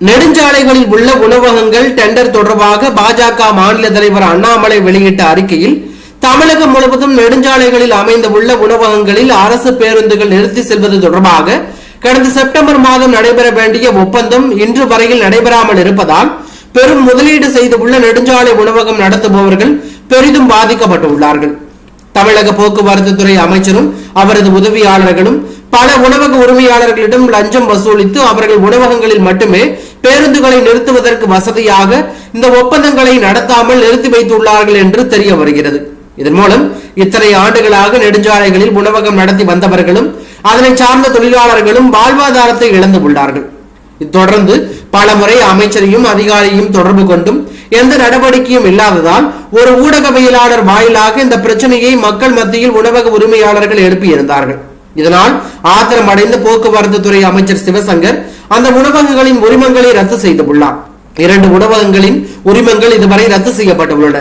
நெடுஞ்சாலைகளில் உள்ள உணவகங்கள் டெண்டர் தொடர்பாக பாஜக மாநில தலைவர் அண்ணாமலை வெளியிட்ட அறிக்கையில், தமிழகம் முழுவதும் நெடுஞ்சாலைகளில் அமைந்துள்ள உணவகங்களில் அரசு பேருந்துகள் நிறுத்தி செல்வது தொடர்பாக கடந்த செப்டம்பர் மாதம் நடைபெற வேண்டிய ஒப்பந்தம் இன்று வரையில் நடைபெறாமல் இருப்பதால் பெரும் முதலீடு செய்துள்ள நெடுஞ்சாலை உணவகம் நடத்துபவர்கள் பெரிதும் பாதிக்கப்பட்டுள்ளார்கள். தமிழக போக்குவரத்து துறை அமைச்சரும் அவரது உதவியாளர்களும் பல உணவக உரிமையாளர்களிடம் லஞ்சம் வசூலித்து அவர்கள் உணவகங்களில் மட்டுமே பேருந்துகளை நிறுத்துவதற்கு வசதியாக இந்த ஒப்பந்தங்களை நடத்தாமல் நிறுத்தி வைத்துள்ளார்கள் என்று தெரிய வருகிறது. இதன் மூலம் இத்தனை ஆண்டுகளாக நெடுஞ்சாலைகளில் உணவகம் நடத்தி வந்தவர்களும் அதனை சார்ந்த தொழிலாளர்களும் வாழ்வாதாரத்தை இழந்து உள்ளார்கள். தொடர்ந்து பல முறை அமைச்சரையும் அதிகாரியும் தொடர்பு கொண்டும் எந்த நடவடிக்கையும் இல்லாததால் ஒரு ஊடகவியலாளர் வாயிலாக இந்த பிரச்சனையை மக்கள் மத்தியில் உணவக உரிமையாளர்கள் எழுப்பியிருந்தார்கள். இதனால் ஆத்திரம் அடைந்த போக்குவரத்து துறை அமைச்சர் சிவசங்கர் அந்த உணவகங்களின் உரிமங்களை ரத்து செய்துள்ளார். 2 உணவகங்களின் உரிமங்கள் இதுவரை ரத்து செய்யப்பட்டுள்ளன.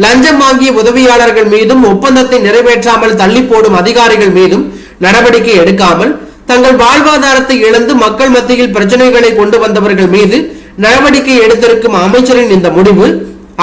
லஞ்சம் வாங்கிய உதவியாளர்கள் மீதும் ஒப்பந்தத்தை நிறைவேற்றாமல் தள்ளி போடும் அதிகாரிகள் மீதும் நடவடிக்கை எடுக்காமல் தங்கள் வாழ்வாதாரத்தை இழந்து மக்கள் மத்தியில் பிரச்சனைகளை கொண்டு வந்தவர்கள் மீது நடவடிக்கை எடுத்திருக்கும் அமைச்சரின் இந்த முடிவு,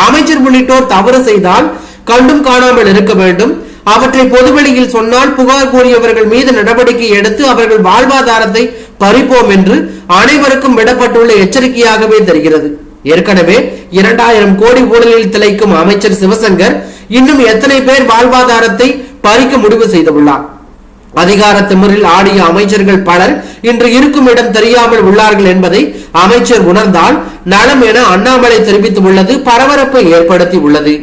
அமைச்சர் உள்ளிட்டோர் தவறு செய்தால் கண்டும் காணாமல் இருக்க வேண்டும், அவற்றை பொதுவெளியில் சொன்னால் புகார் கூறியவர்கள் மீது நடவடிக்கை எடுத்து அவர்கள் வாழ்வாதாரத்தை பறிப்போம் என்று அனைவருக்கும் விடப்பட்டுள்ள எச்சரிக்கையாகவே தெரிகிறது. ஏற்கனவே 2000 கோடி ஊழலில் திளைக்கும் அமைச்சர் சிவசங்கர் இன்னும் எத்தனை பேர் வாழ்வாதாரத்தை பறிக்க முடிவு செய்துள்ளார்? அதிகார திமிரில் ஆடிய அமைச்சர்கள் பலர் இன்று இருக்கும் இடம் தெரியாமல் உள்ளார்கள் என்பதை அமைச்சர் உணர்ந்தால் நலம் என அண்ணாமலை தெரிவித்துள்ளது பரபரப்பை ஏற்படுத்தி உள்ளது.